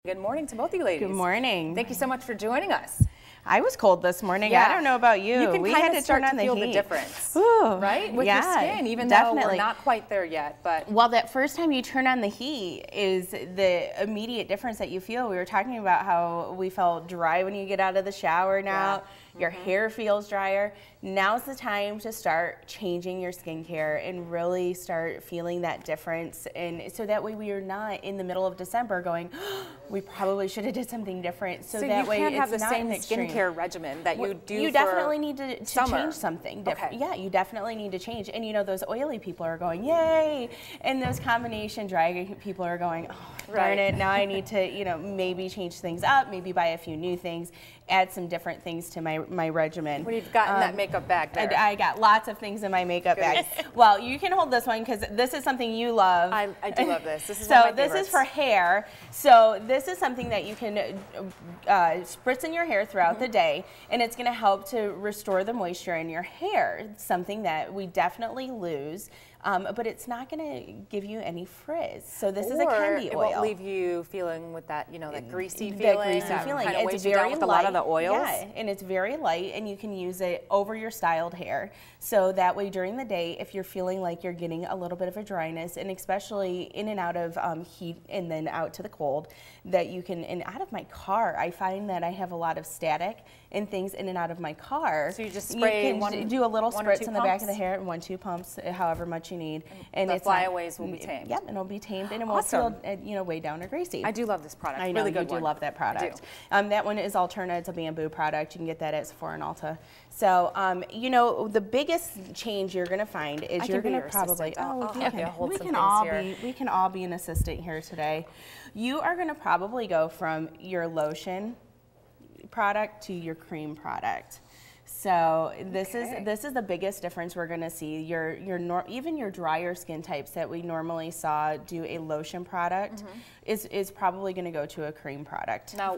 Good morning to both of you ladies. Good morning. Thank you so much for joining us. I was cold this morning. Yeah. I don't know about you. You can we kind had of to start turn on to the feel heat. the difference, Ooh, right? With your skin, even definitely. though we're not quite there yet. But well, that first time you turn on the heat is the immediate difference that you feel. We were talking about how we felt dry when you get out of the shower now. Yeah. Your hair feels drier. Now's the time to start changing your skincare and really start feeling that difference. And so that way we are not in the middle of December going, oh, we probably should have did something different. So that way you can't have the it's not same an extreme skincare regimen that you do. You definitely need to summer. change something different. Okay. Yeah, you definitely need to change. And you know, those oily people are going, yay! And those combination dry people are going, oh, darn it, now I need to, you know, maybe change things up, maybe buy a few new things, add some different things to my regimen. What have you got in that makeup bag there? I got lots of things in my makeup bag. Well, you can hold this one because this is something you love. I do love this. This is so one of my this favorites. is for hair. So this is something that you can spritz in your hair throughout the day, and it's going to help to restore the moisture in your hair. It's something that we definitely lose. But it's not going to give you any frizz. So this is a candy oil. It won't leave you feeling with that, you know, that greasy That feeling. greasy feeling. Kind of It's weighs you down very with light. a lot of the oils. Yeah, and it's very light, and you can use it over your styled hair. So that way during the day, if you're feeling like you're getting a little bit of a dryness, and especially in and out of heat and then out to the cold, that you can, and out of my car, I find that I have a lot of static and things in and out of my car. So you just spray do a little spritz in the back of the pumps? hair, 1-2 pumps, however much you need. And the flyaways will be tamed. Yep, and it'll be tamed, and it Awesome. won't feel, you know, weighed down or greasy. I do love this product. I know, really good you do one. love that product. I do. That one is Alterna. It's a bamboo product. You can get that at Sephora and Ulta. So, you know, the biggest change you're going to find is you're going to probably, I'll have you hold we some can things all here. we can all be an assistant here today. You are going to probably go from your lotion product to your cream product. So this is the biggest difference we're going to see. Even your drier skin types that we normally saw do a lotion product is probably going to go to a cream product. Now,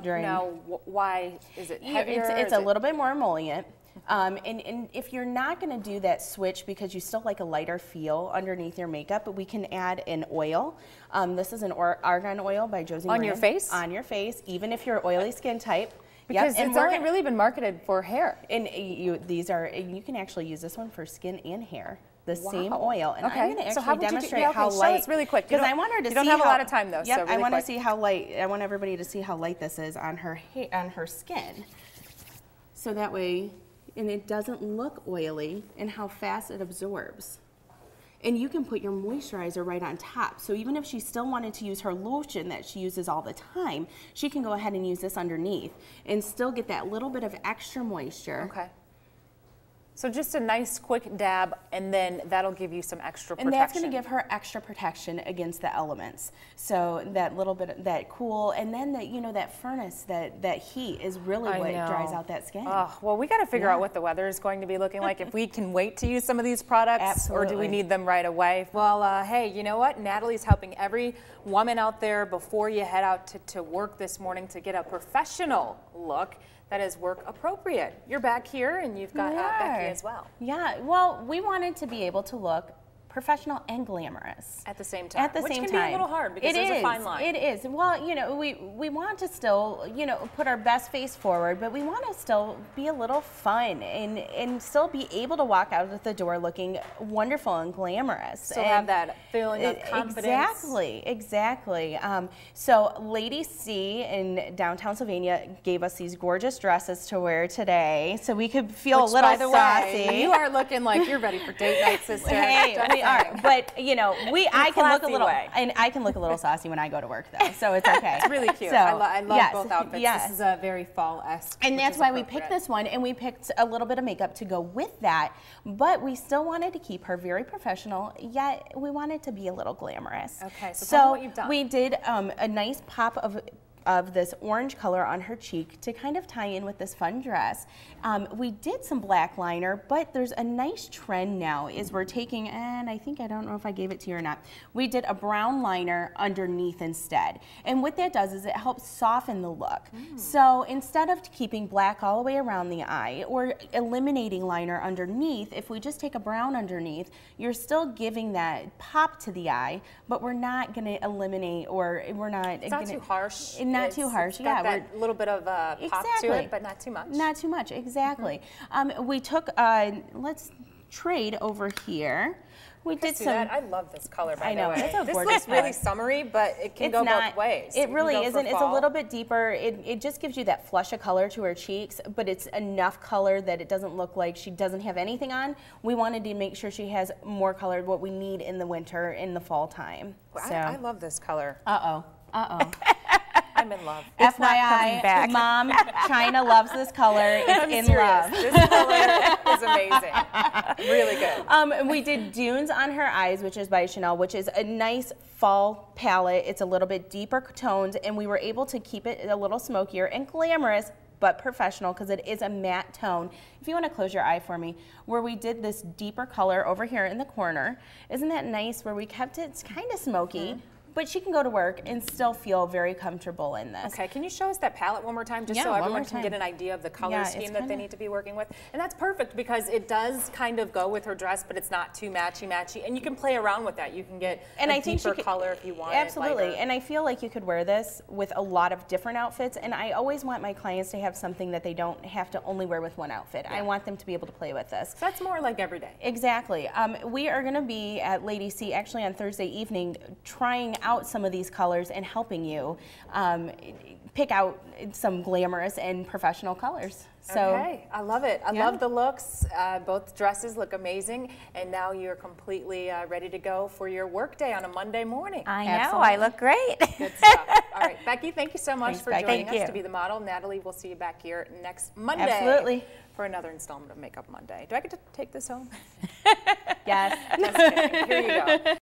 why is it heavier? It's a little bit more emollient. And if you're not going to do that switch because you still like a lighter feel underneath your makeup, we can add an oil. This is an argan oil by Josie On Maran. your face? On your face, even if you're oily skin type. Because yep. it's only really been marketed for hair. And you can actually use this one for skin and hair. The same oil. And okay. I'm going to actually demonstrate how light. Show us really quick. Because I want her to see you don't have a lot of time though. Yep, so really I want quick. to see how light. I want everybody to see how light this is on her skin. So that way, and it doesn't look oily, and how fast it absorbs. And you can put your moisturizer right on top. So even if she still wanted to use her lotion that she uses all the time, she can go ahead and use this underneath and still get that little bit of extra moisture. Okay. So just a nice quick dab, and then that'll give you some extra protection. And that's going to give her extra protection against the elements. So that little bit of that cool, and then that, you know, that furnace, that heat is really what dries out that skin. Oh, well, we got to figure out what the weather is going to be looking like. If we can wait to use some of these products, Absolutely. or do we need them right away? Well, hey, you know what? Natalie's helping every woman out there before you head out to work this morning to get a professional look that is work appropriate. You're back here, and you've got Becky as well. Yeah, well, we wanted to be able to look professional and glamorous at the same time. Which can be a little hard because there's a fine line. It is. Well, you know, we want to still, you know, put our best face forward, but we want to still be a little fun and still be able to walk out of the door looking wonderful and glamorous. Still have that feeling of confidence. Exactly. So Lady C in downtown Sylvania gave us these gorgeous dresses to wear today, so we could feel a little saucy. Way, you are looking like you're ready for date night, sister. Hey, we are, but you know, I can look a little, and I can look a little saucy when I go to work, though, so it's okay. It's really cute. So, I love both outfits. Yes. This is a very fall-esque. And that's why we picked this one, and we picked a little bit of makeup to go with that, but we still wanted to keep her very professional, yet we wanted to be a little glamorous. Okay, so tell me what you've done. We did a nice pop of this orange color on her cheek to kind of tie in with this fun dress. We did some black liner, but there's a nice trend now is we're taking, and I don't know if I gave it to you or not, we did a brown liner underneath instead. And what that does is it helps soften the look. So instead of keeping black all the way around the eye or eliminating liner underneath, if we just take a brown underneath, you're still giving that pop to the eye, but we're not going to eliminate, or we're not. It's not too harsh. Not too harsh, it's got that little bit of pop to it, but not too much. Not too much, exactly. We took, let's trade over here. We did some. I love this color, by the way. It's a this gorgeous looks really color. summery, but it can go both ways. It really isn't. It's a little bit deeper. It just gives you that flush of color to her cheeks, but it's enough color that it doesn't look like she doesn't have anything on. We wanted to make sure she has more color, what we need in the winter, in the fall time. Well, so. I love this color. Uh-oh. Uh-oh. I'm in love. It's FYI, Mom, China loves this color. It's in love. This color is amazing. Really good. We did Dunes on her eyes, which is by Chanel, which is a nice fall palette. It's a little bit deeper toned, and we were able to keep it a little smokier and glamorous, but professional, because it is a matte tone. If you want to close your eye for me, where we did this deeper color over here in the corner. Isn't that nice, where we kept it kind of smoky? But she can go to work and still feel very comfortable in this. Okay, can you show us that palette one more time, just so everyone can get an idea of the color scheme that they need to be working with? And that's perfect, because it does kind of go with her dress, but it's not too matchy-matchy, and you can play around with that. You can get a deeper color if you want. Absolutely, and I feel like you could wear this with a lot of different outfits, and I always want my clients to have something that they don't have to only wear with one outfit. I want them to be able to play with this. So that's more like every day. Exactly. We are going to be at Lady C actually on Thursday evening trying out some of these colors and helping you pick out some glamorous and professional colors. So, okay, I love it. I love the looks. Both dresses look amazing, and now you're completely ready to go for your work day on a Monday morning. I know, I look great. Good stuff. All right, Becky, thank you so much for joining us to be the model. Natalie, we'll see you back here next Monday. Absolutely. For another installment of Makeup Monday. Do I get to take this home? Yes. Just kidding. Here you go.